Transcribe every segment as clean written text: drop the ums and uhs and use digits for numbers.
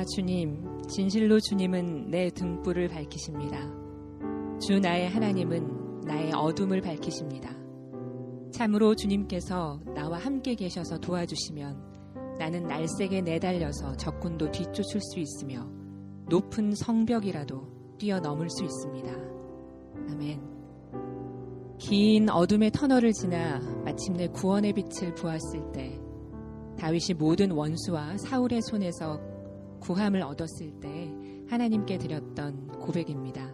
주님, 진실로 주님은 내 등불을 밝히십니다. 주 나의 하나님은 나의 어둠을 밝히십니다. 참으로 주님께서 나와 함께 계셔서 도와주시면 나는 날쌔게 내달려서 적군도 뒤쫓을 수 있으며 높은 성벽이라도 뛰어넘을 수 있습니다. 아멘. 긴 어둠의 터널을 지나 마침내 구원의 빛을 보았을 때 다윗이 모든 원수와 사울의 손에서 구함을 얻었을 때 하나님께 드렸던 고백입니다.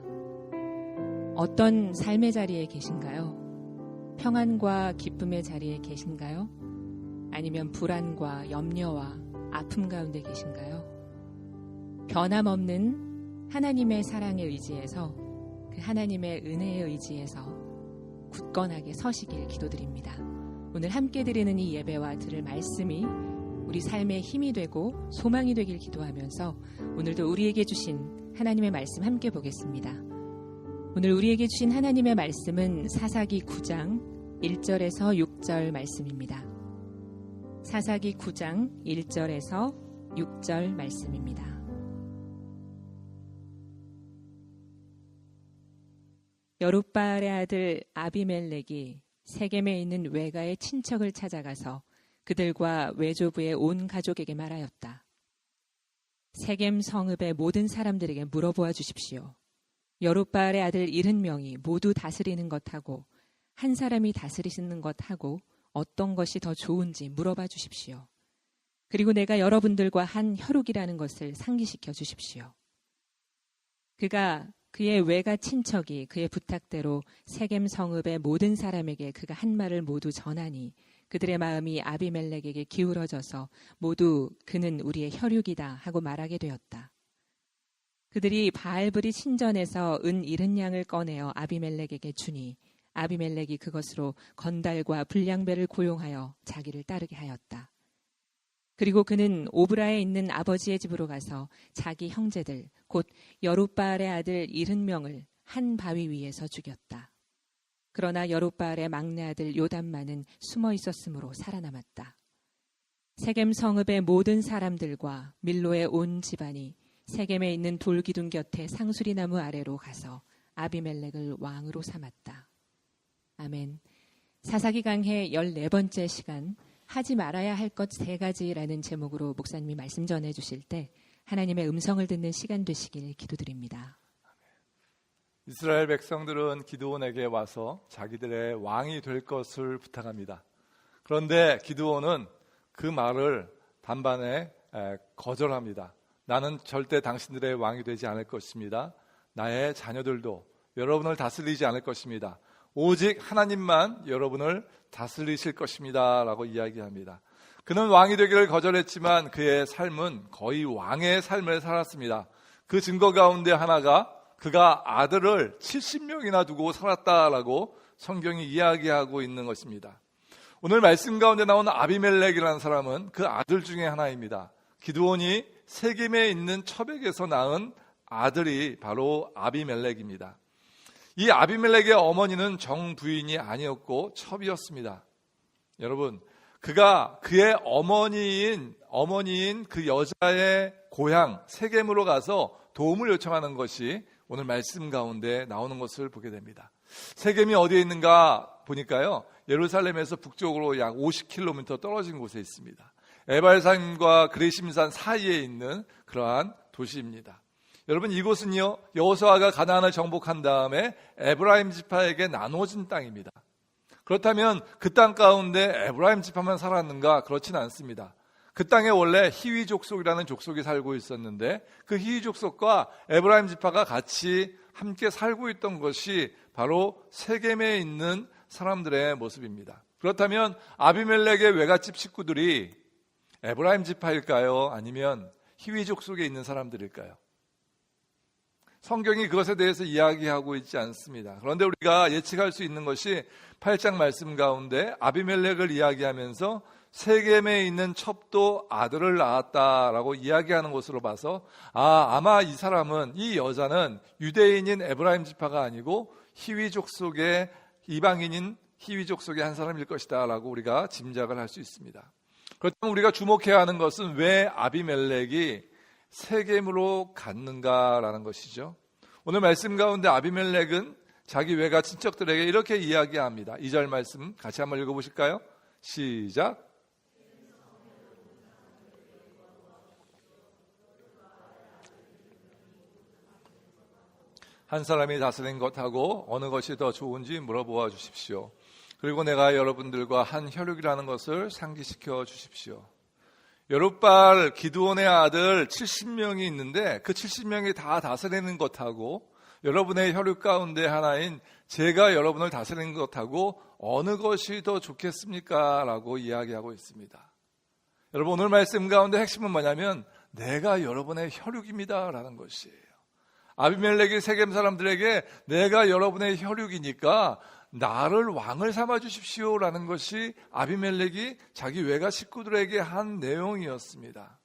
어떤 삶의 자리에 계신가요? 평안과 기쁨의 자리에 계신가요? 아니면 불안과 염려와 아픔 가운데 계신가요? 변함없는 하나님의 사랑에 의지해서 그 하나님의 은혜에 의지해서 굳건하게 서시길 기도드립니다. 오늘 함께 드리는 이 예배와 들을 말씀이 우리 삶의 힘이 되고 소망이 되길 기도하면서 오늘도 우리에게 주신 하나님의 말씀 함께 보겠습니다. 오늘 우리에게 주신 하나님의 말씀은 사사기 9장 1절에서 6절 말씀입니다. 사사기 9장 1절에서 6절 말씀입니다. 여룻바알의 아들 아비멜렉이 세겜에 있는 외가의 친척을 찾아가서 그들과 외조부의 온 가족에게 말하였다. 세겜 성읍의 모든 사람들에게 물어보아 주십시오. 여룻바알의 아들 70명이 모두 다스리는 것하고 한 사람이 다스리시는 것하고 어떤 것이 더 좋은지 물어봐 주십시오. 그리고 내가 여러분들과 한 혈육이라는 것을 상기시켜 주십시오. 그의 외가 친척이 그의 부탁대로 세겜 성읍의 모든 사람에게 그가 한 말을 모두 전하니 그들의 마음이 아비멜렉에게 기울어져서 모두 그는 우리의 혈육이다 하고 말하게 되었다. 그들이 바알브리 신전에서 은 70냥을 꺼내어 아비멜렉에게 주니 아비멜렉이 그것으로 건달과 불량배를 고용하여 자기를 따르게 하였다. 그리고 그는 오브라에 있는 아버지의 집으로 가서 자기 형제들 곧 여룻바알의 아들 70명을 한 바위 위에서 죽였다. 그러나 여룻바알의 막내 아들 요담만은 숨어 있었으므로 살아남았다. 세겜 성읍의 모든 사람들과 밀로의 온 집안이 세겜에 있는 돌기둥 곁에 상수리 나무 아래로 가서 아비멜렉을 왕으로 삼았다. 아멘. 사사기 강해 14번째 시간 하지 말아야 할 것 3가지라는 제목으로 목사님이 말씀 전해 주실 때 하나님의 음성을 듣는 시간 되시길 기도드립니다. 이스라엘 백성들은 기드온에게 와서 자기들의 왕이 될 것을 부탁합니다. 그런데 기드온은 그 말을 단번에 거절합니다. 나는 절대 당신들의 왕이 되지 않을 것입니다. 나의 자녀들도 여러분을 다스리지 않을 것입니다. 오직 하나님만 여러분을 다스리실 것입니다 라고 이야기합니다. 그는 왕이 되기를 거절했지만 그의 삶은 거의 왕의 삶을 살았습니다. 그 증거 가운데 하나가 그가 아들을 70명이나 두고 살았다라고 성경이 이야기하고 있는 것입니다. 오늘 말씀 가운데 나온 아비멜렉이라는 사람은 그 아들 중에 하나입니다. 기드온이 세겜에 있는 첩에게서 낳은 아들이 바로 아비멜렉입니다. 이 아비멜렉의 어머니는 정부인이 아니었고 첩이었습니다. 여러분, 그가 그의 어머니인 그 여자의 고향 세겜으로 가서 도움을 요청하는 것이 오늘 말씀 가운데 나오는 것을 보게 됩니다. 세겜이 어디에 있는가 보니까요, 예루살렘에서 북쪽으로 약 50km 떨어진 곳에 있습니다. 에발산과 그레심산 사이에 있는 그러한 도시입니다. 여러분, 이곳은요, 여호수아가 가나안을 정복한 다음에 에브라임 지파에게 나눠진 땅입니다. 그렇다면 그 땅 가운데 에브라임 지파만 살았는가? 그렇지는 않습니다. 그 땅에 원래 히위 족속이라는 족속이 살고 있었는데 그 히위 족속과 에브라임 지파가 같이 함께 살고 있던 것이 바로 세겜에 있는 사람들의 모습입니다. 그렇다면 아비멜렉의 외갓집 식구들이 에브라임 지파일까요? 아니면 히위 족속에 있는 사람들일까요? 성경이 그것에 대해서 이야기하고 있지 않습니다. 그런데 우리가 예측할 수 있는 것이 8장 말씀 가운데 아비멜렉을 이야기하면서 세겜에 있는 첩도 아들을 낳았다라고 이야기하는 것으로 봐서 아마 이 사람은, 이 여자는 유대인인 에브라임 지파가 아니고 히위족 속의 이방인인 히위족 속의 한 사람일 것이다 라고 우리가 짐작을 할 수 있습니다. 그렇다면 우리가 주목해야 하는 것은 왜 아비멜렉이 세겜으로 갔는가라는 것이죠. 오늘 말씀 가운데 아비멜렉은 자기 외가 친척들에게 이렇게 이야기합니다. 2절 말씀 같이 한번 읽어보실까요? 시작. 한 사람이 다스린 것하고 어느 것이 더 좋은지 물어보아 주십시오. 그리고 내가 여러분들과 한 혈육이라는 것을 상기시켜 주십시오. 여룻발 기드온의 아들 70명이 있는데 그 70명이 다 다스리는 것하고 여러분의 혈육 가운데 하나인 제가 여러분을 다스리는 것하고 어느 것이 더 좋겠습니까? 라고 이야기하고 있습니다. 여러분, 오늘 말씀 가운데 핵심은 뭐냐면 내가 여러분의 혈육입니다 라는 것이에요. 아비멜렉이 세겜 사람들에게 내가 여러분의 혈육이니까 나를 왕을 삼아 주십시오 라는 것이 아비멜렉이 자기 외가 식구들에게 한 내용이었습니다.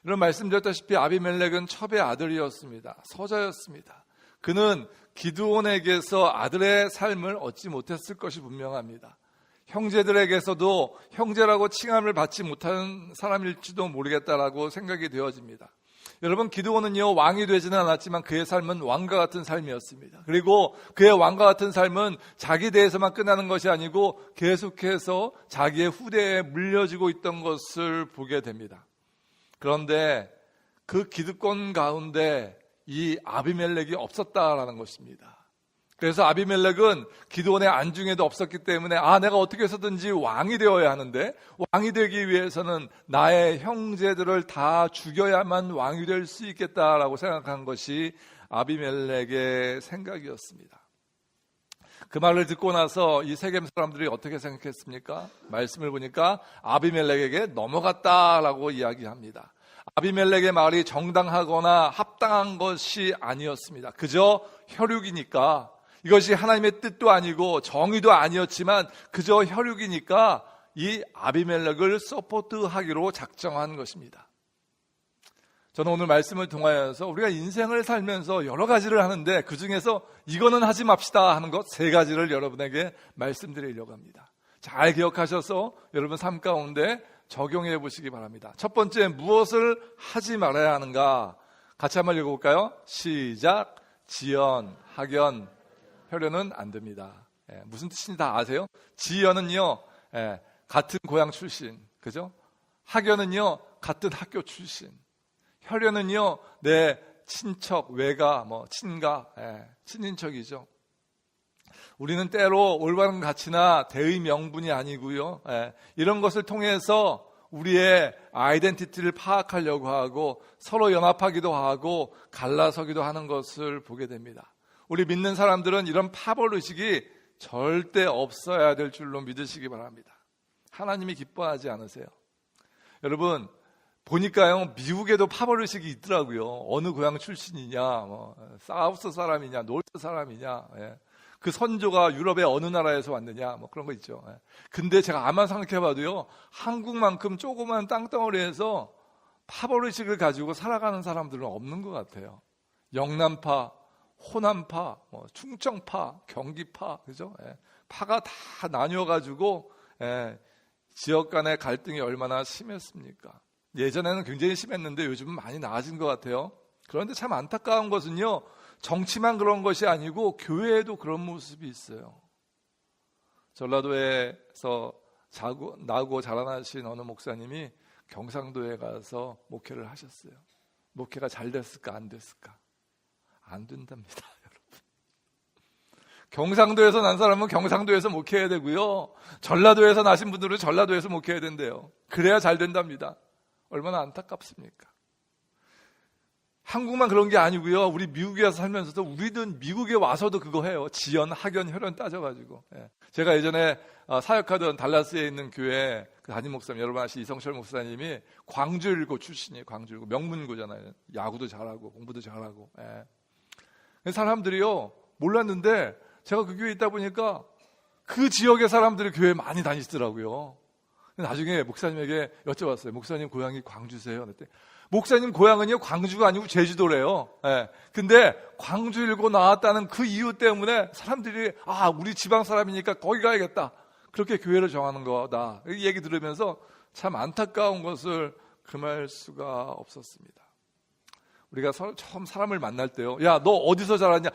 이런 말씀드렸다시피 아비멜렉은 첩의 아들이었습니다. 서자였습니다. 그는 기드온에게서 아들의 삶을 얻지 못했을 것이 분명합니다. 형제들에게서도 형제라고 칭함을 받지 못한 사람일지도 모르겠다라고 생각이 되어집니다. 여러분, 기드온은요 왕이 되지는 않았지만 그의 삶은 왕과 같은 삶이었습니다. 그리고 그의 왕과 같은 삶은 자기 대해서만 끝나는 것이 아니고 계속해서 자기의 후대에 물려지고 있던 것을 보게 됩니다. 그런데 그 기득권 가운데 이 아비멜렉이 없었다라는 것입니다. 그래서 아비멜렉은 기드온의 안중에도 없었기 때문에 내가 어떻게 해서든지 왕이 되어야 하는데 왕이 되기 위해서는 나의 형제들을 다 죽여야만 왕이 될 수 있겠다라고 생각한 것이 아비멜렉의 생각이었습니다. 그 말을 듣고 나서 이 세겜 사람들이 어떻게 생각했습니까? 말씀을 보니까 아비멜렉에게 넘어갔다라고 이야기합니다. 아비멜렉의 말이 정당하거나 합당한 것이 아니었습니다. 그저 혈육이니까, 이것이 하나님의 뜻도 아니고 정의도 아니었지만 그저 혈육이니까 이 아비멜렉을 서포트하기로 작정한 것입니다. 저는 오늘 말씀을 통하여서 우리가 인생을 살면서 여러 가지를 하는데 그 중에서 이거는 하지 맙시다 하는 것 3가지를 여러분에게 말씀드리려고 합니다. 잘 기억하셔서 여러분 삶 가운데 적용해 보시기 바랍니다. 첫 번째, 무엇을 하지 말아야 하는가? 같이 한번 읽어볼까요? 시작. 지연, 학연, 혈연은 안 됩니다. 무슨 뜻인지 다 아세요? 지연은요, 같은 고향 출신, 그죠? 학연은요, 같은 학교 출신. 혈연은요, 내 친척, 외가, 친가, 친인척이죠. 우리는 때로 올바른 가치나 대의 명분이 아니고요, 이런 것을 통해서 우리의 아이덴티티를 파악하려고 하고 서로 연합하기도 하고 갈라서기도 하는 것을 보게 됩니다. 우리 믿는 사람들은 이런 파벌의식이 절대 없어야 될 줄로 믿으시기 바랍니다. 하나님이 기뻐하지 않으세요. 여러분, 보니까요, 미국에도 파벌의식이 있더라고요. 어느 고향 출신이냐, 사우스 사람이냐, 노르스 사람이냐, 그 선조가 유럽의 어느 나라에서 왔느냐, 그런 거 있죠. 근데 제가 아무리 생각해봐도요, 한국만큼 조그만 땅덩어리에서 파벌의식을 가지고 살아가는 사람들은 없는 것 같아요. 영남파, 호남파, 충청파, 경기파, 그죠? 파가 다 나뉘어가지고 지역 간의 갈등이 얼마나 심했습니까? 예전에는 굉장히 심했는데 요즘은 많이 나아진 것 같아요. 그런데 참 안타까운 것은요, 정치만 그런 것이 아니고 교회에도 그런 모습이 있어요. 전라도에서 나고 자라나신 어느 목사님이 경상도에 가서 목회를 하셨어요. 목회가 잘 됐을까 안 됐을까? 안 된답니다, 여러분. 경상도에서 난 사람은 경상도에서 목회해야 되고요, 전라도에서 나신 분들은 전라도에서 목회해야 된대요. 그래야 잘 된답니다. 얼마나 안타깝습니까? 한국만 그런 게 아니고요, 우리 미국에 와서 살면서도 우리는 미국에 와서도 그거 해요. 지연, 학연, 혈연 따져가지고. 제가 예전에 사역하던 달라스에 있는 교회 그 담임 목사님, 여러분 아시죠? 이성철 목사님이 광주일고 출신이에요. 광주일고 명문고잖아요. 야구도 잘하고 공부도 잘하고. 사람들이요 몰랐는데 제가 그 교회에 있다 보니까 그 지역의 사람들이 교회에 많이 다니시더라고요. 나중에 목사님에게 여쭤봤어요. 목사님 고향이 광주세요? 그랬더니 목사님 고향은요 광주가 아니고 제주도래요. 근데 광주 일고 나왔다는 그 이유 때문에 사람들이 우리 지방 사람이니까 거기 가야겠다, 그렇게 교회를 정하는 거다. 이 얘기 들으면서 참 안타까운 것을 금할 수가 없었습니다. 우리가 처음 사람을 만날 때요. 야, 너 어디서 자랐냐?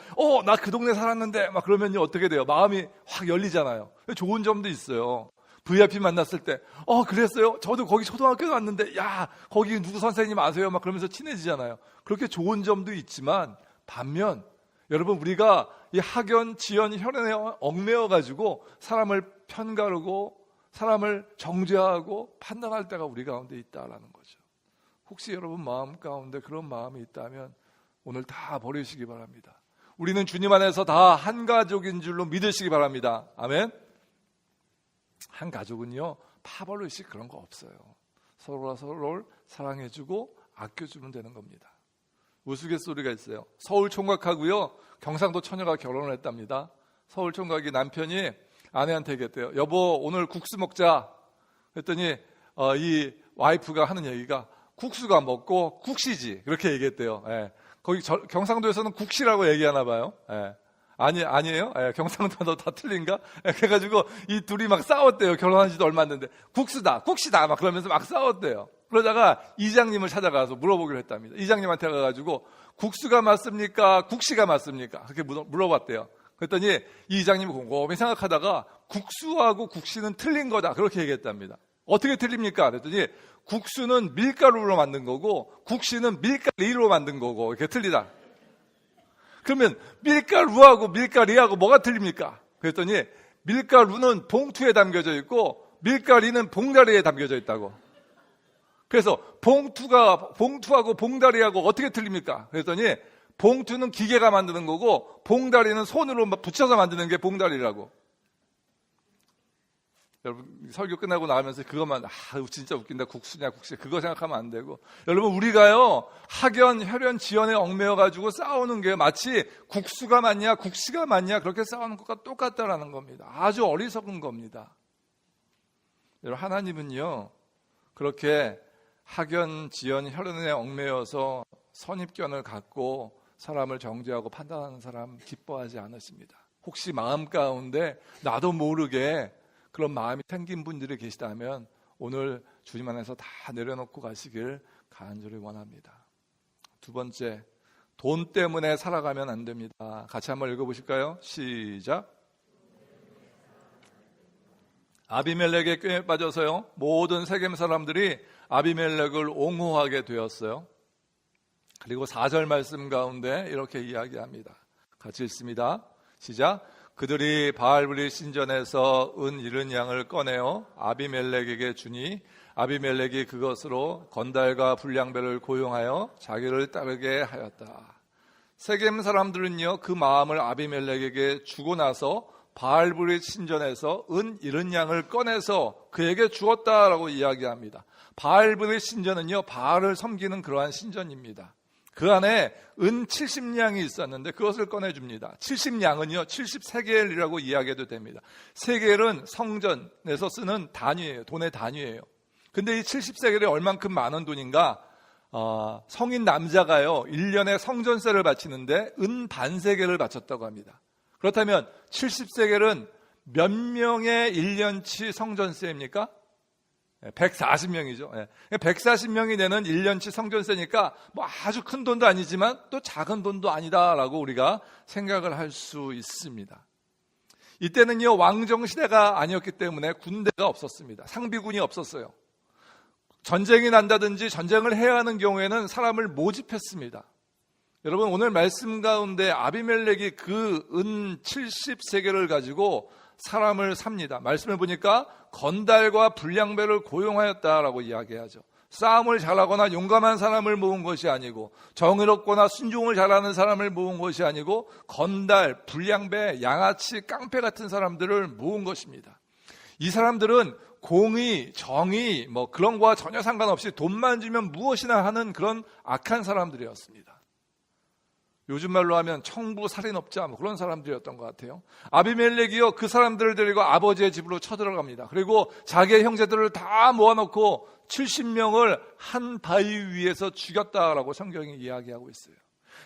나 그 동네 살았는데. 막 그러면요, 어떻게 돼요? 마음이 확 열리잖아요. 좋은 점도 있어요. VIP 만났을 때, 그랬어요? 저도 거기 초등학교 왔는데, 야, 거기 누구 선생님 아세요? 막 그러면서 친해지잖아요. 그렇게 좋은 점도 있지만, 반면, 여러분, 우리가 이 학연, 지연, 혈연에 얽매여가지고 사람을 편가르고, 사람을 정죄하고 판단할 때가 우리 가운데 있다라는 거죠. 혹시 여러분 마음 가운데 그런 마음이 있다면 오늘 다 버리시기 바랍니다. 우리는 주님 안에서 다 한 가족인 줄로 믿으시기 바랍니다. 아멘. 한 가족은요, 파벌릇이 그런 거 없어요. 서로가 서로를 사랑해주고 아껴주면 되는 겁니다. 우스갯소리가 있어요. 서울 총각하고요, 경상도 처녀가 결혼을 했답니다. 서울 총각이 남편이 아내한테 얘기했대요. 여보, 오늘 국수 먹자. 그랬더니 이 와이프가 하는 얘기가 국수가 먹고 국시지, 그렇게 얘기했대요. 예. 거기 경상도에서는 국시라고 얘기하나 봐요. 예. 아니에요? 예, 경상도도 다 틀린가? 예, 그래가지고 이 둘이 막 싸웠대요. 결혼한 지도 얼마 안 됐는데 국시다 막 그러면서 막 싸웠대요. 그러다가 이장님을 찾아가서 물어보기로 했답니다. 이장님한테 가가지고 국수가 맞습니까? 국시가 맞습니까? 그렇게 물어봤대요. 그랬더니 이 이장님이 곰곰이 생각하다가 국수하고 국시는 틀린 거다, 그렇게 얘기했답니다. 어떻게 틀립니까? 그랬더니 국수는 밀가루로 만든 거고 국시는 밀가리로 만든 거고, 이렇게 틀리다. 그러면 밀가루하고 밀가리하고 뭐가 틀립니까? 그랬더니 밀가루는 봉투에 담겨져 있고 밀가리는 봉다리에 담겨져 있다고. 그래서 봉투하고 봉다리하고 어떻게 틀립니까? 그랬더니 봉투는 기계가 만드는 거고 봉다리는 손으로 붙여서 만드는 게 봉다리라고. 여러분, 설교 끝나고 나오면서 그것만 진짜 웃긴다, 국수냐 국시, 그거 생각하면 안 되고, 여러분, 우리가요 학연, 혈연, 지연에 얽매여가지고 싸우는 게 마치 국수가 맞냐 국시가 맞냐 그렇게 싸우는 것과 똑같다라는 겁니다. 아주 어리석은 겁니다. 여러분, 하나님은요 그렇게 학연, 지연, 혈연에 얽매여서 선입견을 갖고 사람을 정죄하고 판단하는 사람 기뻐하지 않으십니다. 혹시 마음 가운데 나도 모르게 그런 마음이 생긴 분들이 계시다면 오늘 주님 안에서 다 내려놓고 가시길 간절히 원합니다. 두 번째, 돈 때문에 살아가면 안 됩니다. 같이 한번 읽어보실까요? 시작. 아비멜렉의 꾀에 빠져서요, 모든 세겜 사람들이 아비멜렉을 옹호하게 되었어요. 그리고 4절 말씀 가운데 이렇게 이야기합니다. 같이 읽습니다. 시작. 그들이 바알브리 신전에서 은 70양을 꺼내어 아비멜렉에게 주니 아비멜렉이 그것으로 건달과 불량배를 고용하여 자기를 따르게 하였다. 세겜 사람들은요 그 마음을 아비멜렉에게 주고 나서 바알브리 신전에서 은 70양을 꺼내서 그에게 주었다라고 이야기합니다. 바알브리 신전은요 바알을 섬기는 그러한 신전입니다. 그 안에 은 70냥이 있었는데 그것을 꺼내줍니다. 70냥은요 70세겔이라고 이야기해도 됩니다. 세겔은 성전에서 쓰는 단위예요. 돈의 단위예요. 근데 이 70세겔이 얼만큼 많은 돈인가? 성인 남자가요 1년에 성전세를 바치는데 은 반세겔을 바쳤다고 합니다. 그렇다면 70세겔은 몇 명의 1년치 성전세입니까? 140명이죠. 140명이 내는 1년치 성전세니까 뭐 아주 큰 돈도 아니지만 또 작은 돈도 아니다라고 우리가 생각을 할 수 있습니다. 이때는요 왕정시대가 아니었기 때문에 군대가 없었습니다. 상비군이 없었어요. 전쟁이 난다든지 전쟁을 해야 하는 경우에는 사람을 모집했습니다. 여러분, 오늘 말씀 가운데 아비멜렉이 그 은 70세겔을 가지고 사람을 삽니다. 말씀을 보니까 건달과 불량배를 고용하였다라고 이야기하죠. 싸움을 잘하거나 용감한 사람을 모은 것이 아니고 정의롭거나 순종을 잘하는 사람을 모은 것이 아니고 건달, 불량배, 양아치, 깡패 같은 사람들을 모은 것입니다. 이 사람들은 공의, 정의 그런 거와 전혀 상관없이 돈만 주면 무엇이나 하는 그런 악한 사람들이었습니다. 요즘 말로 하면 청부 살인업자 그런 사람들이었던 것 같아요. 아비멜렉이요 그 사람들을 데리고 아버지의 집으로 쳐들어갑니다. 그리고 자기의 형제들을 다 모아놓고 70명을 한 바위 위에서 죽였다라고 성경이 이야기하고 있어요.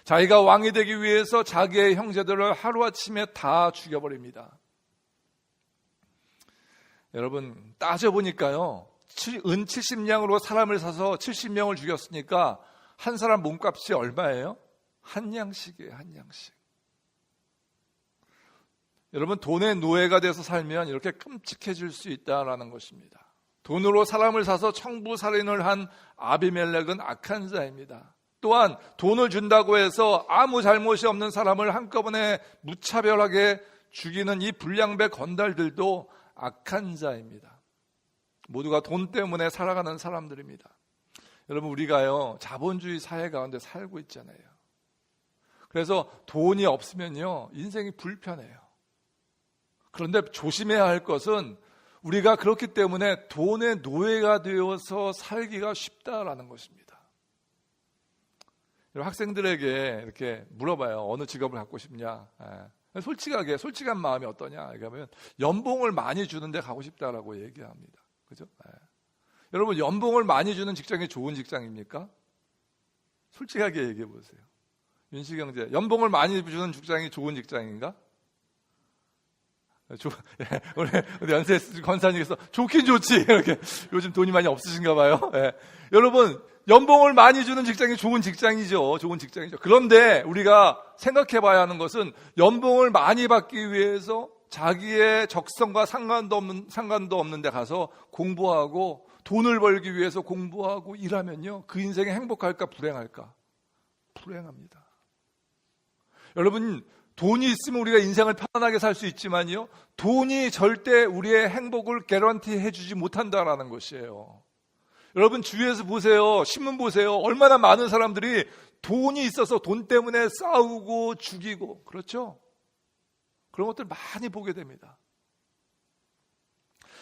자기가 왕이 되기 위해서 자기의 형제들을 하루아침에 다 죽여버립니다. 여러분, 따져보니까요 은 70냥으로 사람을 사서 70명을 죽였으니까 한 사람 몸값이 얼마예요? 한 양씩이에요, 한 양씩. 여러분, 돈의 노예가 돼서 살면 이렇게 끔찍해질 수 있다라는 것입니다. 돈으로 사람을 사서 청부살인을 한 아비멜렉은 악한 자입니다. 또한 돈을 준다고 해서 아무 잘못이 없는 사람을 한꺼번에 무차별하게 죽이는 이 불량배 건달들도 악한 자입니다. 모두가 돈 때문에 살아가는 사람들입니다. 여러분, 우리가요, 자본주의 사회 가운데 살고 있잖아요. 그래서 돈이 없으면요, 인생이 불편해요. 그런데 조심해야 할 것은 우리가 그렇기 때문에 돈의 노예가 되어서 살기가 쉽다라는 것입니다. 학생들에게 이렇게 물어봐요. 어느 직업을 갖고 싶냐? 솔직한 마음이 어떠냐? 그러면 연봉을 많이 주는데 가고 싶다라고 얘기합니다. 그죠? 여러분, 연봉을 많이 주는 직장이 좋은 직장입니까? 솔직하게 얘기해 보세요. 윤시경제, 연봉을 많이 주는 직장이 좋은 직장인가? 우리 연세 권사님께서 좋긴 좋지. 이렇게 요즘 돈이 많이 없으신가 봐요. 여러분, 연봉을 많이 주는 직장이 좋은 직장이죠. 좋은 직장이죠. 그런데 우리가 생각해 봐야 하는 것은 연봉을 많이 받기 위해서 자기의 적성과 상관도 없는 데 가서 공부하고 돈을 벌기 위해서 공부하고 일하면요, 그 인생이 행복할까 불행할까? 불행합니다. 여러분, 돈이 있으면 우리가 인생을 편안하게 살 수 있지만요, 돈이 절대 우리의 행복을 개런티 해주지 못한다라는 것이에요. 여러분, 주위에서 보세요. 신문 보세요. 얼마나 많은 사람들이 돈이 있어서 돈 때문에 싸우고 죽이고, 그렇죠? 그런 것들 많이 보게 됩니다.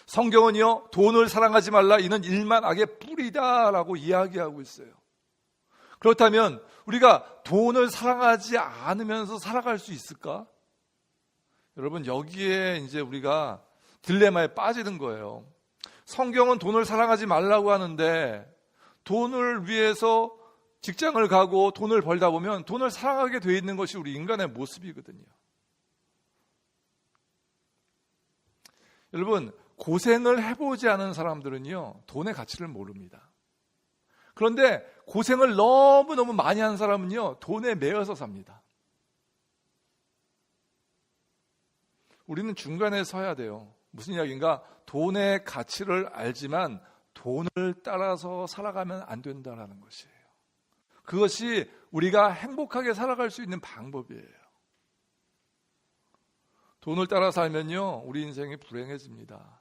성경은요, 돈을 사랑하지 말라, 이는 일만 악의 뿌리다라고 이야기하고 있어요. 그렇다면 우리가 돈을 사랑하지 않으면서 살아갈 수 있을까? 여러분, 여기에 이제 우리가 딜레마에 빠지는 거예요. 성경은 돈을 사랑하지 말라고 하는데 돈을 위해서 직장을 가고 돈을 벌다 보면 돈을 사랑하게 돼 있는 것이 우리 인간의 모습이거든요. 여러분, 고생을 해보지 않은 사람들은요, 돈의 가치를 모릅니다. 그런데 고생을 너무너무 많이 하는 사람은요, 돈에 매여서 삽니다. 우리는 중간에 서야 돼요. 무슨 이야기인가? 돈의 가치를 알지만 돈을 따라서 살아가면 안 된다는 것이에요. 그것이 우리가 행복하게 살아갈 수 있는 방법이에요. 돈을 따라 살면요, 우리 인생이 불행해집니다.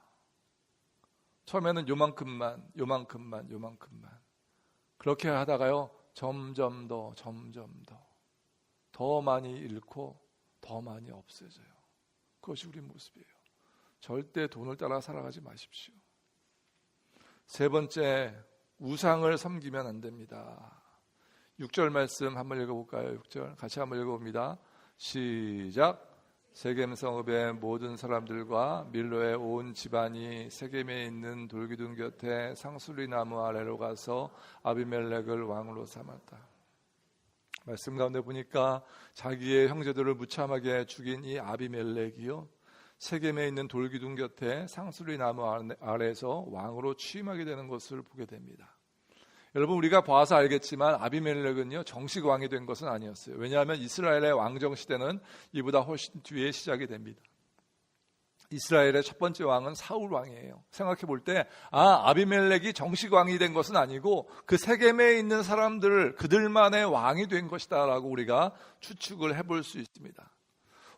처음에는 요만큼만 그렇게 하다가요, 점점 더 많이 잃고 더 많이 없어져요. 그것이 우리 모습이에요. 절대 돈을 따라 살아가지 마십시오. 세 번째, 우상을 섬기면 안 됩니다. 6절 말씀 한번 읽어볼까요? 6절 같이 한번 읽어봅니다. 시작. 세겜 성읍의 모든 사람들과 밀로의 온 집안이 세겜에 있는 돌기둥 곁에 상수리 나무 아래로 가서 아비멜렉을 왕으로 삼았다. 말씀 가운데 보니까 자기의 형제들을 무참하게 죽인 이 아비멜렉이요, 세겜에 있는 돌기둥 곁에 상수리 나무 아래에서 왕으로 취임하게 되는 것을 보게 됩니다. 여러분, 우리가 봐서 알겠지만 아비멜렉은요, 정식 왕이 된 것은 아니었어요. 왜냐하면 이스라엘의 왕정 시대는 이보다 훨씬 뒤에 시작이 됩니다. 이스라엘의 첫 번째 왕은 사울 왕이에요. 생각해 볼 때 아비멜렉이 정식 왕이 된 것은 아니고 그 세겜에 있는 사람들, 그들만의 왕이 된 것이다 라고 우리가 추측을 해볼 수 있습니다.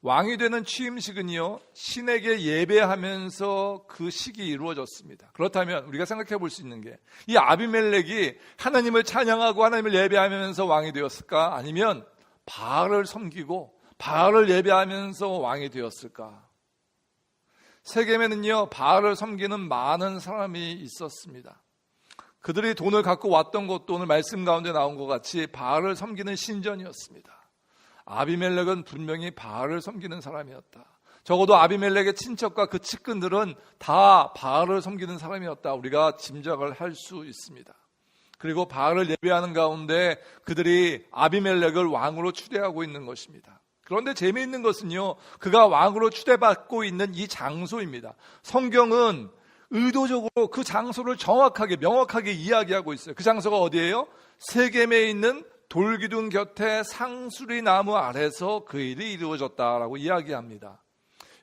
왕이 되는 취임식은요, 신에게 예배하면서 그 식이 이루어졌습니다. 그렇다면 우리가 생각해 볼 수 있는 게, 이 아비멜렉이 하나님을 찬양하고 하나님을 예배하면서 왕이 되었을까? 아니면 바알을 섬기고 바알을 예배하면서 왕이 되었을까? 세겜에는요, 바알을 섬기는 많은 사람이 있었습니다. 그들이 돈을 갖고 왔던 것도 오늘 말씀 가운데 나온 것 같이 바알을 섬기는 신전이었습니다. 아비멜렉은 분명히 바알을 섬기는 사람이었다. 적어도 아비멜렉의 친척과 그 측근들은 다 바알을 섬기는 사람이었다. 우리가 짐작을 할 수 있습니다. 그리고 바알을 예배하는 가운데 그들이 아비멜렉을 왕으로 추대하고 있는 것입니다. 그런데 재미있는 것은요, 그가 왕으로 추대받고 있는 이 장소입니다. 성경은 의도적으로 그 장소를 정확하게 명확하게 이야기하고 있어요. 그 장소가 어디예요? 세겜에 있는 돌기둥 곁에 상수리 나무 아래서 그 일이 이루어졌다라고 이야기합니다.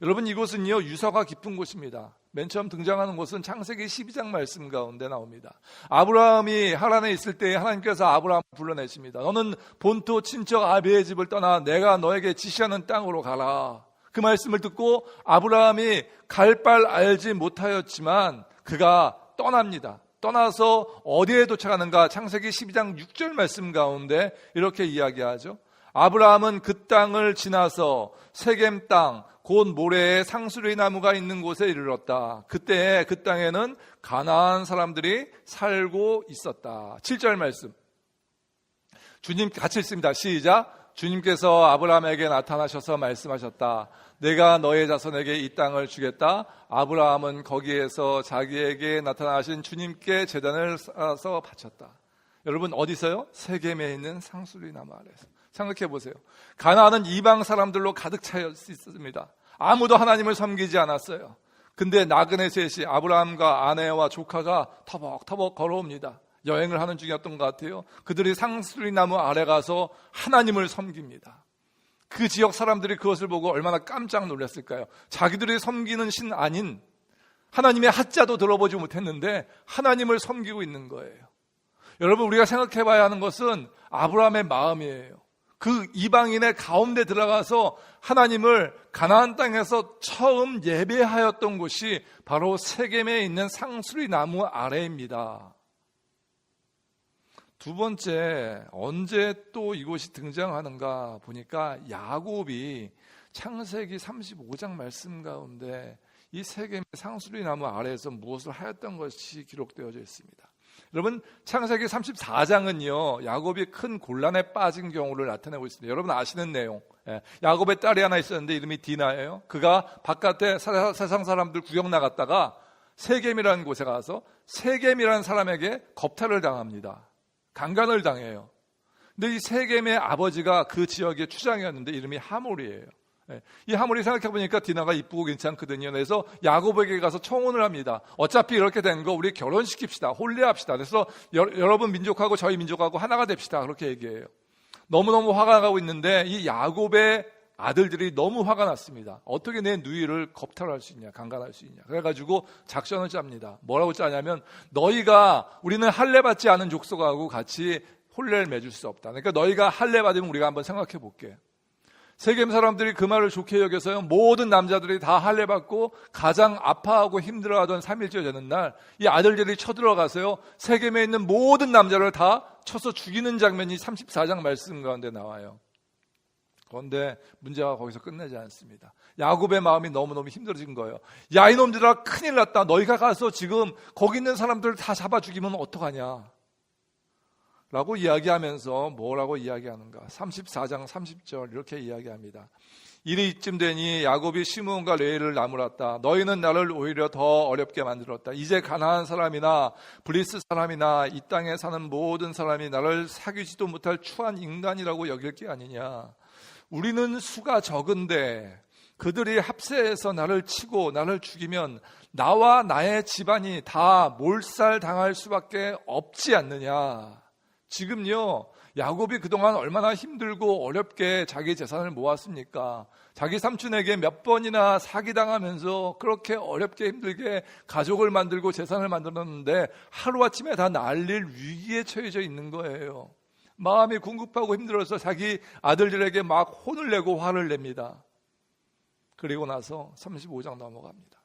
여러분, 이곳은요 유서가 깊은 곳입니다. 맨 처음 등장하는 곳은 창세기 12장 말씀 가운데 나옵니다. 아브라함이 하란에 있을 때 하나님께서 아브라함을 불러내십니다. 너는 본토 친척 아비의 집을 떠나 내가 너에게 지시하는 땅으로 가라. 그 말씀을 듣고 아브라함이 갈 바 알지 못하였지만 그가 떠납니다. 떠나서 어디에 도착하는가? 창세기 12장 6절 말씀 가운데 이렇게 이야기하죠. 아브라함은 그 땅을 지나서 세겜 땅 곧 모래에 상수리 나무가 있는 곳에 이르렀다. 그때 그 땅에는 가나안 사람들이 살고 있었다. 7절 말씀 주님 같이 읽습니다. 시작. 주님께서 아브라함에게 나타나셔서 말씀하셨다. 내가 너의 자손에게 이 땅을 주겠다. 아브라함은 거기에서 자기에게 나타나신 주님께 제단을 쌓아서 바쳤다. 여러분, 어디서요? 세겜에 있는 상수리 나무 아래서. 생각해 보세요. 가나안은 이방 사람들로 가득 차 있습니다. 아무도 하나님을 섬기지 않았어요. 근데 나그네 셋이 아브라함과 아내와 조카가 터벅터벅 걸어옵니다. 여행을 하는 중이었던 것 같아요. 그들이 상수리 나무 아래 가서 하나님을 섬깁니다. 그 지역 사람들이 그것을 보고 얼마나 깜짝 놀랐을까요? 자기들이 섬기는 신 아닌 하나님의 하자도 들어보지 못했는데 하나님을 섬기고 있는 거예요. 여러분, 우리가 생각해 봐야 하는 것은 아브라함의 마음이에요. 그 이방인의 가운데 들어가서 하나님을 가나안 땅에서 처음 예배하였던 곳이 바로 세겜에 있는 상수리 나무 아래입니다. 두 번째, 언제 또 이곳이 등장하는가 보니까 야곱이 창세기 35장 말씀 가운데 이 세겜의 상수리 나무 아래에서 무엇을 하였던 것이 기록되어져 있습니다. 여러분, 창세기 34장은요 야곱이 큰 곤란에 빠진 경우를 나타내고 있습니다. 여러분 아시는 내용. 야곱의 딸이 하나 있었는데 이름이 디나예요. 그가 바깥에 세상 사람들 구경 나갔다가 세겜이라는 곳에 가서 세겜이라는 사람에게 겁탈을 당합니다. 강간을 당해요. 근데 이 세겜의 아버지가 그 지역의 추장이었는데 이름이 하몰이에요. 이 하몰이 생각해보니까 디나가 이쁘고 괜찮거든요. 그래서 야곱에게 가서 청혼을 합니다. 어차피 이렇게 된 거 우리 결혼시킵시다. 혼례합시다. 그래서 여러분 민족하고 저희 민족하고 하나가 됩시다. 그렇게 얘기해요. 너무너무 화가 나고 있는데 이 야곱의 아들들이 너무 화가 났습니다. 어떻게 내 누이를 겁탈할 수 있냐, 강간할 수 있냐. 그래가지고 작전을 짭니다. 뭐라고 짜냐면 우리는 할례 받지 않은 족속하고 같이 혼례를 맺을 수 없다. 그러니까 너희가 할례 받으면 우리가 한번 생각해 볼게. 세겜 사람들이 그 말을 좋게 여겨서요, 모든 남자들이 다 할례 받고 가장 아파하고 힘들어하던 3일째 되는 날 이 아들들이 쳐들어가서요 세겜에 있는 모든 남자를 다 쳐서 죽이는 장면이 34장 말씀 가운데 나와요. 그런데 문제가 거기서 끝나지 않습니다. 야곱의 마음이 너무너무 힘들어진 거예요. 야, 이놈들아, 큰일 났다. 너희가 가서 지금 거기 있는 사람들을 다 잡아 죽이면 어떡하냐 라고 이야기하면서 뭐라고 이야기하는가? 34장 30절 이렇게 이야기합니다. 이리쯤 되니 야곱이 시므온과 레위를 나무랐다. 너희는 나를 오히려 더 어렵게 만들었다. 이제 가나안 사람이나 브리스 사람이나 이 땅에 사는 모든 사람이 나를 사귀지도 못할 추한 인간이라고 여길 게 아니냐. 우리는 수가 적은데 그들이 합세해서 나를 치고 나를 죽이면 나와 나의 집안이 다 몰살당할 수밖에 없지 않느냐. 지금요 야곱이 그동안 얼마나 힘들고 어렵게 자기 재산을 모았습니까? 자기 삼촌에게 몇 번이나 사기당하면서 그렇게 어렵게 힘들게 가족을 만들고 재산을 만들었는데 하루아침에 다 날릴 위기에 처해져 있는 거예요. 마음이 궁급하고 힘들어서 자기 아들들에게 막 혼을 내고 화를 냅니다. 그리고 나서 35장 넘어갑니다.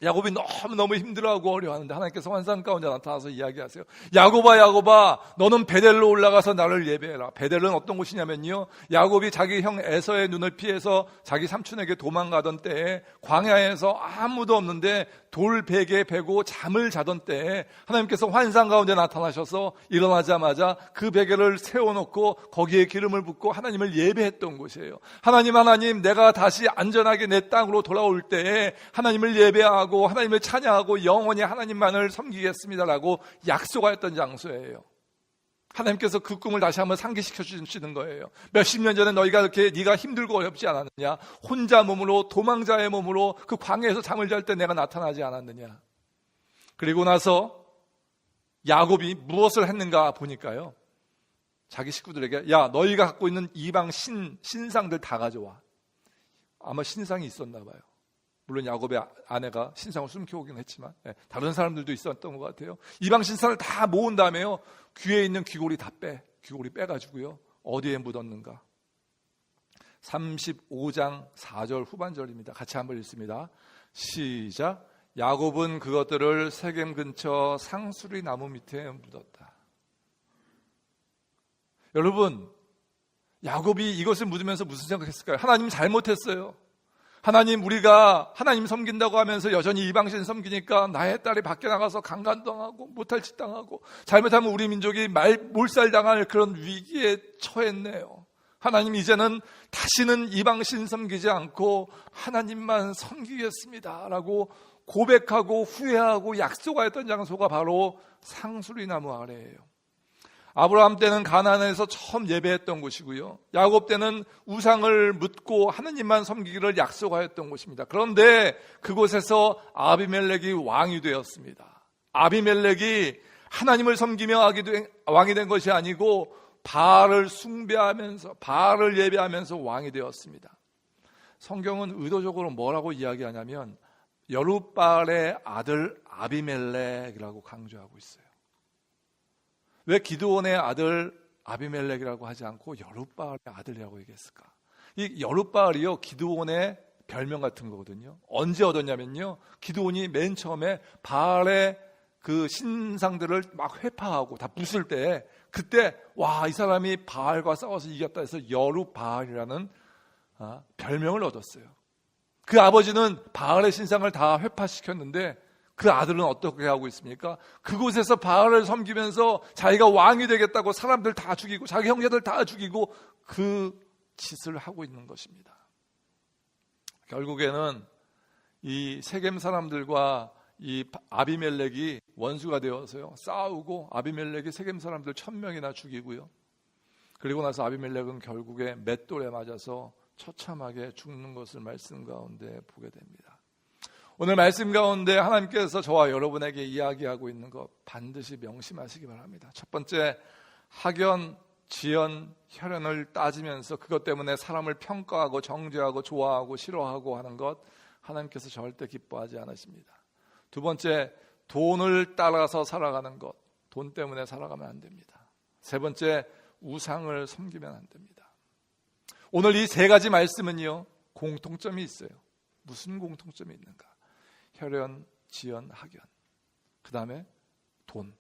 야곱이 너무너무 힘들어하고 어려워하는데 하나님께서 환상 가운데 나타나서 이야기하세요. 야곱아, 야곱아, 너는 베델로 올라가서 나를 예배해라. 베델은 어떤 곳이냐면요, 야곱이 자기 형 에서의 눈을 피해서 자기 삼촌에게 도망가던 때에 광야에서 아무도 없는데 돌 베개에 베고 잠을 자던 때에 하나님께서 환상 가운데 나타나셔서 일어나자마자 그 베개를 세워놓고 거기에 기름을 붓고 하나님을 예배했던 곳이에요. 하나님, 내가 다시 안전하게 내 땅으로 돌아올 때에 하나님을 예배하고 하나님을 찬양하고 영원히 하나님만을 섬기겠습니다라고 약속하였던 장소예요. 하나님께서 그 꿈을 다시 한번 상기시켜 주시는 거예요. 몇십 년 전에 네가 힘들고 어렵지 않았느냐? 혼자 몸으로, 도망자의 몸으로 그 광야에서 잠을 잘 때 내가 나타나지 않았느냐? 그리고 나서 야곱이 무엇을 했는가 보니까요, 자기 식구들에게 야, 너희가 갖고 있는 이방 신상들 다 가져와. 아마 신상이 있었나 봐요. 물론 야곱의 아내가 신상을 숨겨오긴 했지만 다른 사람들도 있었던 것 같아요. 이방 신상을 다 모은 다음에요, 귀에 있는 귀고리 귀고리 빼가지고요, 어디에 묻었는가? 35장 4절 후반절입니다. 같이 한번 읽습니다. 시작. 야곱은 그것들을 세겜 근처 상수리 나무 밑에 묻었다. 여러분, 야곱이 이것을 묻으면서 무슨 생각했을까요? 하나님 잘못했어요. 하나님, 우리가 하나님 섬긴다고 하면서 여전히 이방신 섬기니까 나의 딸이 밖에 나가서 강간당하고 못할 짓 당하고 잘못하면 우리 민족이 몰살당할 그런 위기에 처했네요. 하나님, 이제는 다시는 이방신 섬기지 않고 하나님만 섬기겠습니다 라고 고백하고 후회하고 약속하였던 장소가 바로 상수리 나무 아래예요. 아브라함 때는 가나안에서 처음 예배했던 곳이고요, 야곱 때는 우상을 묻고 하나님만 섬기기를 약속하였던 곳입니다. 그런데 그곳에서 아비멜렉이 왕이 되었습니다. 아비멜렉이 하나님을 섬기며 왕이 된 것이 아니고 바알을 숭배하면서, 바알을 예배하면서 왕이 되었습니다. 성경은 의도적으로 뭐라고 이야기하냐면 여룻바알의 아들 아비멜렉이라고 강조하고 있어요. 왜 기드온의 아들 아비멜렉이라고 하지 않고 여룻바알의 아들이라고 얘기했을까? 이 여룻바알이요, 기드온의 별명 같은 거거든요. 언제 얻었냐면요, 기드온이 맨 처음에 바알의 그 신상들을 막 회파하고 다 부술 때, 그때 와, 이 사람이 바알과 싸워서 이겼다 해서 여룻바알이라는 별명을 얻었어요. 그 아버지는 바알의 신상을 다 회파시켰는데 그 아들은 어떻게 하고 있습니까? 그곳에서 바알을 섬기면서 자기가 왕이 되겠다고 사람들 다 죽이고 자기 형제들 다 죽이고 그 짓을 하고 있는 것입니다. 결국에는 이 세겜 사람들과 이 아비멜렉이 원수가 되어서요, 싸우고 아비멜렉이 세겜 사람들 1000명이나 죽이고요, 그리고 나서 아비멜렉은 결국에 맷돌에 맞아서 처참하게 죽는 것을 말씀 가운데 보게 됩니다. 오늘 말씀 가운데 하나님께서 저와 여러분에게 이야기하고 있는 것 반드시 명심하시기 바랍니다. 첫 번째, 학연, 지연, 혈연을 따지면서 그것 때문에 사람을 평가하고 정죄하고 좋아하고 싫어하고 하는 것, 하나님께서 절대 기뻐하지 않으십니다. 두 번째, 돈을 따라서 살아가는 것, 돈 때문에 살아가면 안 됩니다. 세 번째, 우상을 섬기면 안 됩니다. 오늘 이 세 가지 말씀은요, 공통점이 있어요. 무슨 공통점이 있는가? 혈연, 지연, 학연, 그 다음에 돈,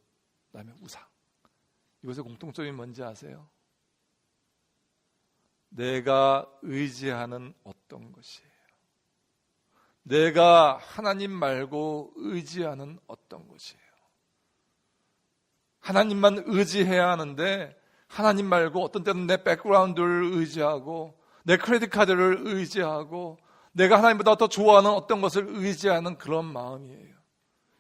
그 다음에 우상. 이것의 공통점이 뭔지 아세요? 내가 의지하는 어떤 것이에요. 내가 하나님 말고 의지하는 어떤 것이에요. 하나님만 의지해야 하는데 하나님 말고 어떤 때는 내 백그라운드를 의지하고 내 크레딧 카드를 의지하고 내가 하나님보다 더 좋아하는 어떤 것을 의지하는 그런 마음이에요.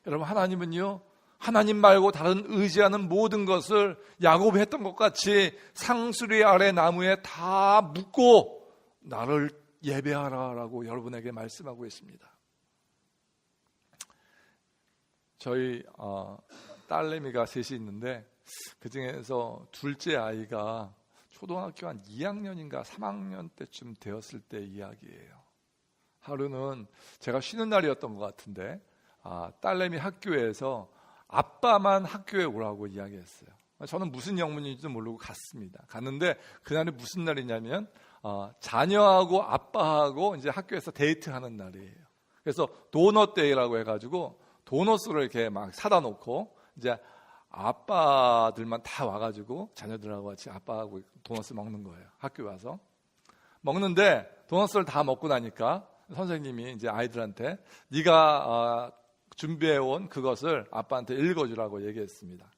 여러분, 하나님은요, 하나님 말고 다른 의지하는 모든 것을 야곱이 했던 것 같이 상수리 아래 나무에 다 묻고 나를 예배하라라고 여러분에게 말씀하고 있습니다. 저희 딸내미가 셋이 있는데 그 중에서 둘째 아이가 초등학교 한 2학년인가 3학년 때쯤 되었을 때 이야기예요. 하루는 제가 쉬는 날이었던 것 같은데 딸내미 학교에서 아빠만 학교에 오라고 이야기했어요. 저는 무슨 영문인지도 모르고 갔습니다. 갔는데 그날이 무슨 날이냐면 자녀하고 아빠하고 이제 학교에서 데이트하는 날이에요. 그래서 도넛 데이라고 해가지고 도넛을 이렇게 막 사다 놓고 이제 아빠들만 다 와가지고 자녀들하고 같이 아빠하고 도넛을 먹는 거예요. 학교 와서 먹는데 도넛을 다 먹고 나니까 선생님이 이제 아이들한테 네가 준비해온 그것을 아빠한테 읽어주라고 얘기했습니다.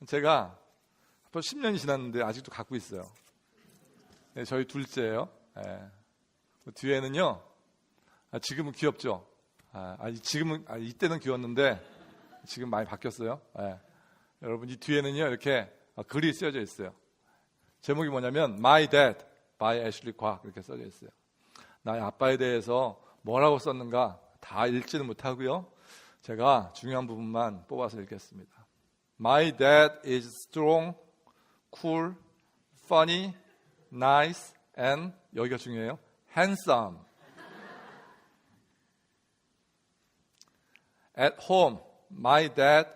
제가 벌써 10년이 지났는데 아직도 갖고 있어요. 네, 저희 둘째예요. 네. 뒤에는요, 지금은 귀엽죠. 지금은 이때는 귀여웠는데 지금 많이 바뀌었어요. 네. 여러분, 이 뒤에는요 이렇게 글이 쓰여져 있어요. 제목이 뭐냐면 My Dad by Ashley Kwak 이렇게 써져 있어요. 나의 아빠에 대해서 뭐라고 썼는가 다 읽지는 못하고요. 제가 중요한 부분만 뽑아서 읽겠습니다. My dad is strong, cool, funny, nice, and 여기가 중요해요. handsome. At home, my dad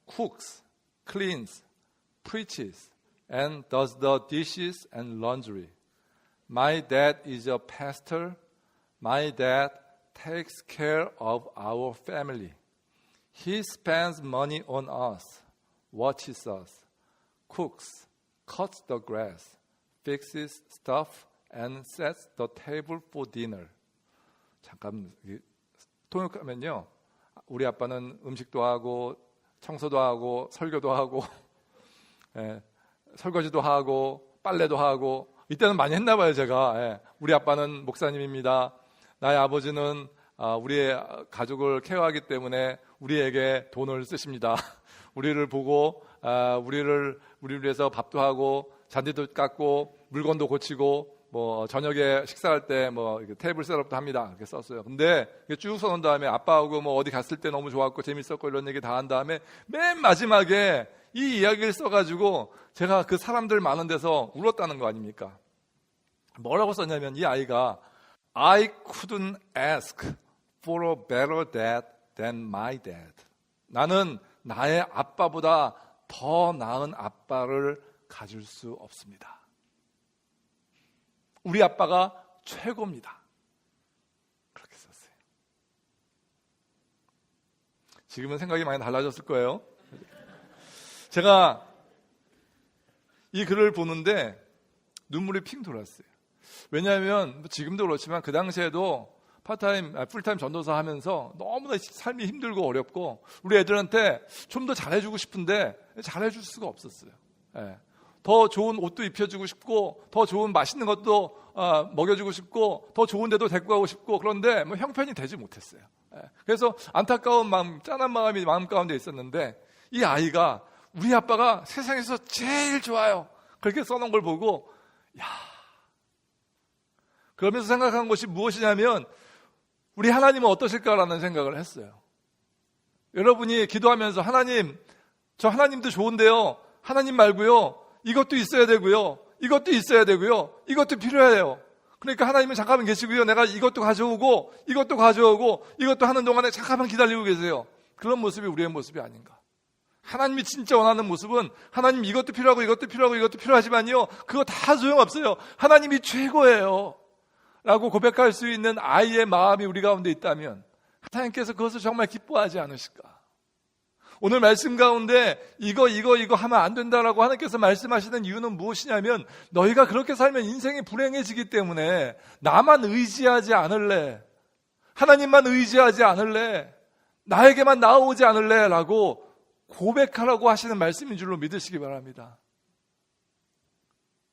cooks, cleans, preaches, and does the dishes and laundry. My dad is a pastor. My dad takes care of our family. He spends money on us, watches us, cooks, cuts the grass, fixes stuff, and sets the table for dinner. 잠깐 통역하면요, 우리 아빠는 음식도 하고 청소도 하고 설교도 하고 설거지도 하고 빨래도 하고, 이때는 많이 했나 봐요 제가. 우리 아빠는 목사님입니다. 나의 아버지는 우리의 가족을 케어하기 때문에 우리에게 돈을 쓰십니다. 우리를 보고 우리를 위해서 밥도 하고 잔디도 깎고 물건도 고치고 뭐 저녁에 식사할 때 뭐 테이블 셋업도 합니다. 이렇게 썼어요. 근데 쭉 써놓은 다음에 아빠하고 뭐 어디 갔을 때 너무 좋았고 재밌었고 이런 얘기 다 한 다음에 맨 마지막에 이 이야기를 써가지고 제가 그 사람들 많은 데서 울었다는 거 아닙니까? 뭐라고 썼냐면, 이 아이가 I couldn't ask for a better dad than my dad. 나는 나의 아빠보다 더 나은 아빠를 가질 수 없습니다. 우리 아빠가 최고입니다. 그렇게 썼어요. 지금은 생각이 많이 달라졌을 거예요. 제가 이 글을 보는데 눈물이 핑 돌았어요. 왜냐하면 지금도 그렇지만 그 당시에도 파트타임, 풀타임 전도사 하면서 너무나 삶이 힘들고 어렵고 우리 애들한테 좀 더 잘해주고 싶은데 잘해줄 수가 없었어요. 더 좋은 옷도 입혀주고 싶고 더 좋은 맛있는 것도 먹여주고 싶고 더 좋은 데도 데리고 가고 싶고, 그런데 뭐 형편이 되지 못했어요. 그래서 안타까운 마음, 짠한 마음이 마음 가운데 있었는데, 이 아이가 우리 아빠가 세상에서 제일 좋아요, 그렇게 써놓은 걸 보고 그러면서 생각한 것이 무엇이냐면, 우리 하나님은 어떠실까라는 생각을 했어요. 여러분이 기도하면서 하나님, 저 하나님도 좋은데요, 하나님 말고요, 이것도 있어야 되고요, 이것도 있어야 되고요, 이것도 필요해요. 그러니까 하나님은 잠깐만 계시고요, 내가 이것도 가져오고 이것도 가져오고 이것도 하는 동안에 잠깐만 기다리고 계세요. 그런 모습이 우리의 모습이 아닌가. 하나님이 진짜 원하는 모습은, 하나님 이것도 필요하고 이것도 필요하고 이것도 필요하지만요, 그거 다 소용없어요. 하나님이 최고예요 라고 고백할 수 있는 아이의 마음이 우리 가운데 있다면 하나님께서 그것을 정말 기뻐하지 않으실까. 오늘 말씀 가운데 이거 하면 안 된다라고 하나님께서 말씀하시는 이유는 무엇이냐면, 너희가 그렇게 살면 인생이 불행해지기 때문에 나만 의지하지 않을래, 하나님만 의지하지 않을래, 나에게만 나아오지 않을래 라고 고백하라고 하시는 말씀인 줄로 믿으시기 바랍니다.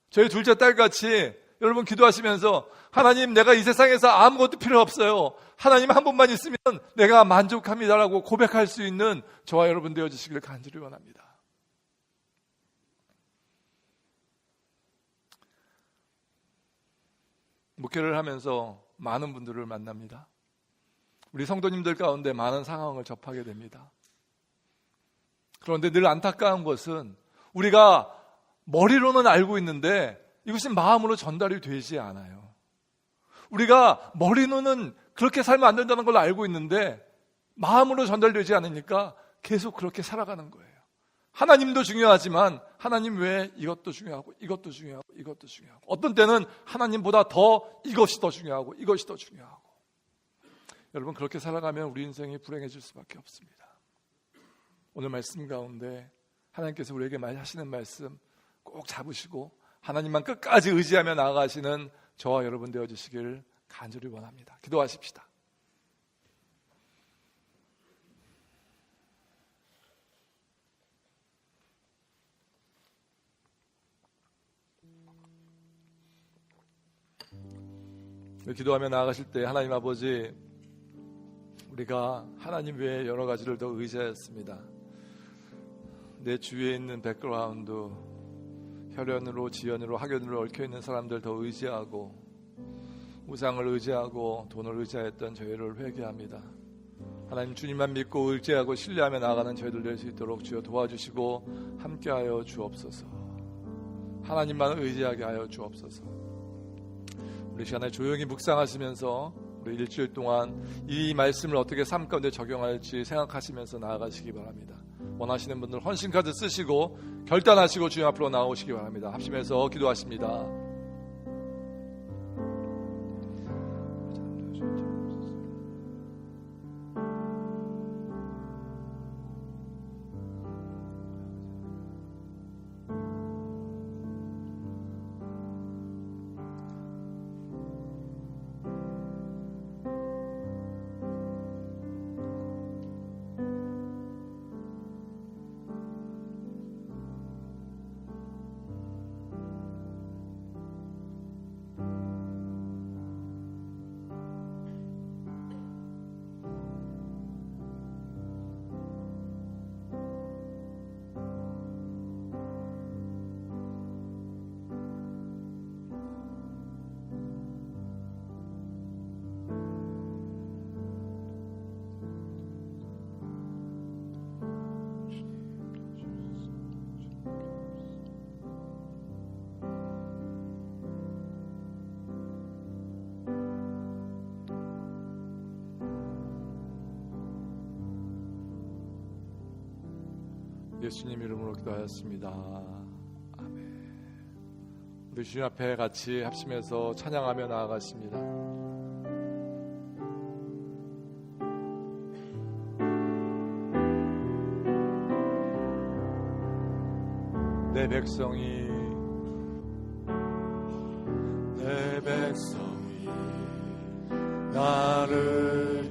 저희 둘째 딸같이 여러분 기도하시면서, 하나님 내가 이 세상에서 아무것도 필요 없어요, 하나님 한 분만 있으면 내가 만족합니다라고 고백할 수 있는 저와 여러분 되어주시기를 간절히 원합니다. 목회를 하면서 많은 분들을 만납니다. 우리 성도님들 가운데 많은 상황을 접하게 됩니다. 그런데 늘 안타까운 것은 우리가 머리로는 알고 있는데 이것이 마음으로 전달이 되지 않아요. 우리가 머리로는 그렇게 살면 안 된다는 걸 알고 있는데 마음으로 전달되지 않으니까 계속 그렇게 살아가는 거예요. 하나님도 중요하지만 하나님 외에 이것도 중요하고 이것도 중요하고 이것도 중요하고, 어떤 때는 하나님보다 더 이것이 더 중요하고 이것이 더 중요하고. 여러분, 그렇게 살아가면 우리 인생이 불행해질 수밖에 없습니다. 오늘 말씀 가운데 하나님께서 우리에게 하시는 말씀 꼭 잡으시고 하나님만 끝까지 의지하며 나아가시는 저와 여러분 되어주시길 간절히 원합니다. 기도하십시다. 기도하며 나아가실 때 하나님 아버지, 우리가 하나님 외에 여러 가지를 더 의지하였습니다. 내 주위에 있는 백그라운드, 혈연으로 지연으로 학연으로 얽혀있는 사람들 더 의지하고 우상을 의지하고 돈을 의지하였던 저희를 회개합니다. 하나님 주님만 믿고 의지하고 신뢰하며 나아가는 저희들 될 수 있도록 주여 도와주시고 함께하여 주옵소서. 하나님만 의지하게 하여 주옵소서. 우리 시간에 조용히 묵상하시면서 우리 일주일 동안 이 말씀을 어떻게 삶 가운데 적용할지 생각하시면서 나아가시기 바랍니다. 원하시는 분들 헌신카드 쓰시고 결단하시고 주님 앞으로 나오시기 바랍니다. 합심해서 기도하십니다. 예수님 이름으로 기도하였습니다. 아멘. 우리 주님 앞에 같이 합심해서 찬양하며 나아가십니다. 내 백성이 나를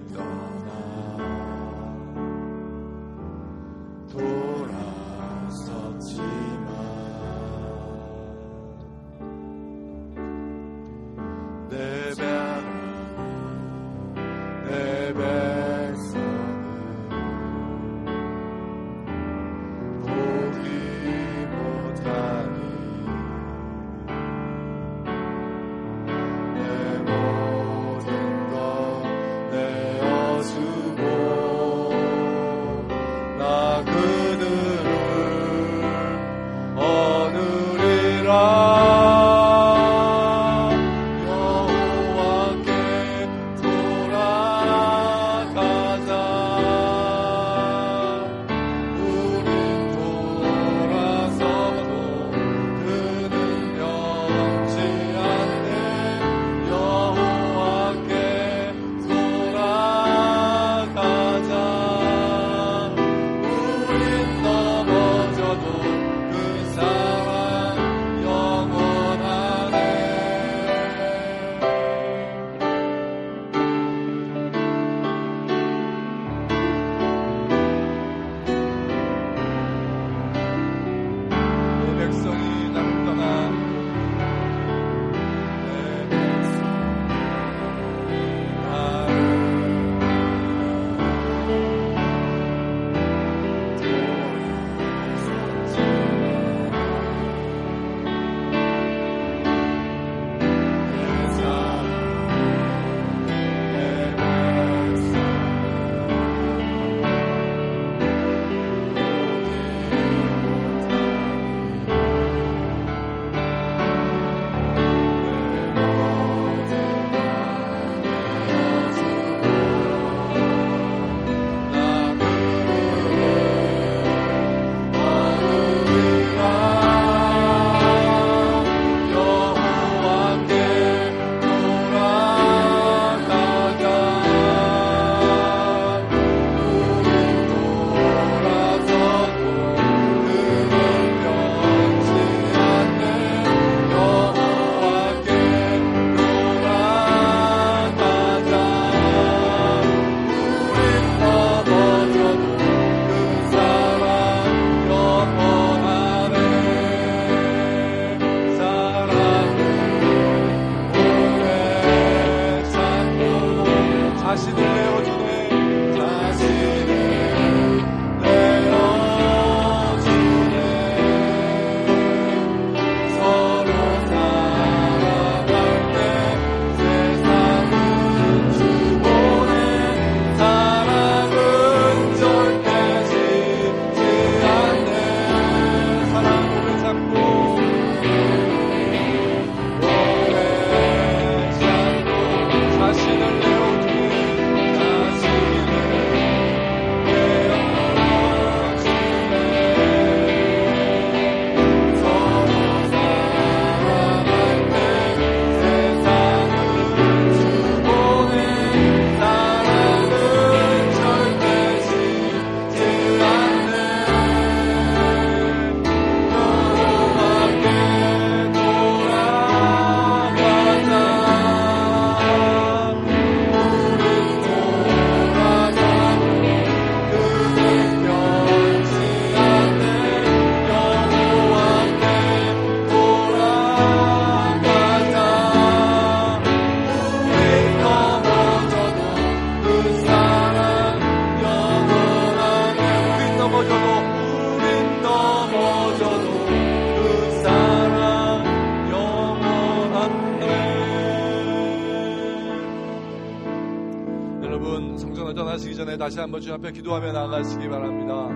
아침에 다시 한번 주 앞에 기도하며 나아가시기 바랍니다.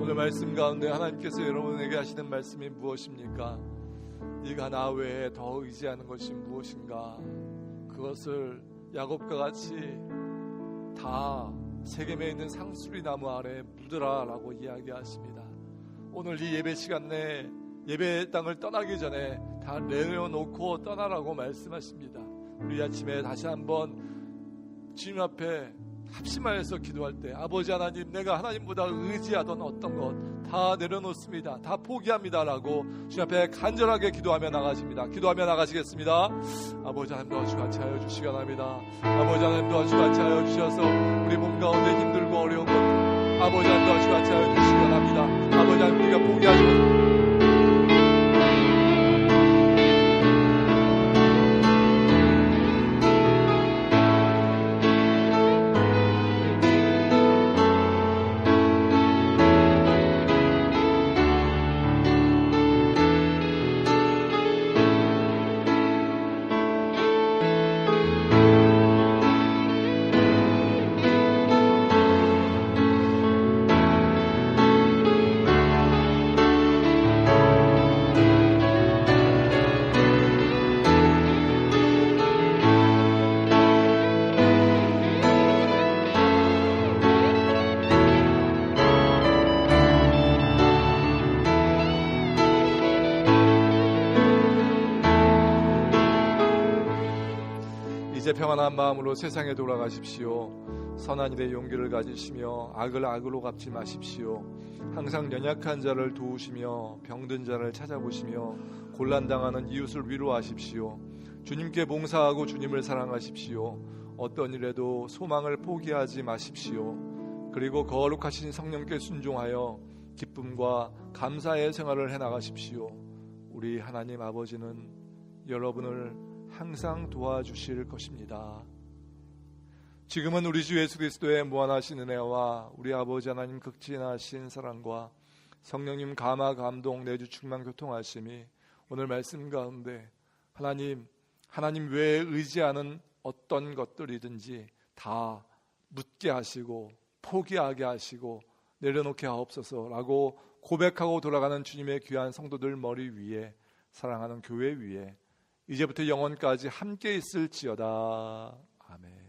오늘 말씀 가운데 하나님께서 여러분에게 하시는 말씀이 무엇입니까? 네가 나 외에 더 의지하는 것이 무엇인가? 그것을 야곱과 같이 다 세겜에 있는 상수리 나무 아래 묻으라 라고 이야기하십니다. 오늘 이 예배 시간 내에 예배 땅을 떠나기 전에 다 내려놓고 떠나라고 말씀하십니다. 우리 아침에 다시 한번 주님 앞에 합심하여서 기도할 때 아버지 하나님, 내가 하나님보다 의지하던 어떤 것 다 내려놓습니다. 다 포기합니다 라고 주님 앞에 간절하게 기도하며 나가십니다. 기도하며 나가시겠습니다. 아버지 하나님 도와주 같이 하여 주시기 바랍니다. 아버지 하나님 도와주 같이 하여 주셔서 우리 몸 가운데 힘들고 어려운 것들 아버지 하나님 도와주 같이 하여 주시기 바랍니다. 아버지 하나님, 우리가 포기하지 못 이제 평안한 마음으로 세상에 돌아가십시오. 선한 일에 용기를 가지시며 악을 악으로 갚지 마십시오. 항상 연약한 자를 도우시며 병든 자를 찾아보시며 곤란당하는 이웃을 위로하십시오. 주님께 봉사하고 주님을 사랑하십시오. 어떤 일에도 소망을 포기하지 마십시오. 그리고 거룩하신 성령께 순종하여 기쁨과 감사의 생활을 해나가십시오. 우리 하나님 아버지는 여러분을 항상 도와주실 것입니다. 지금은 우리 주 예수 그리스도의 무한하신 은혜와 우리 아버지 하나님 극진하신 사랑과 성령님 감화 감동 내주 충만 교통하심이 오늘 말씀 가운데 하나님 외에 의지하는 어떤 것들이든지 다 묻게 하시고 포기하게 하시고 내려놓게 하옵소서라고 고백하고 돌아가는 주님의 귀한 성도들 머리 위에, 사랑하는 교회 위에 이제부터 영원까지 함께 있을지어다. 아멘.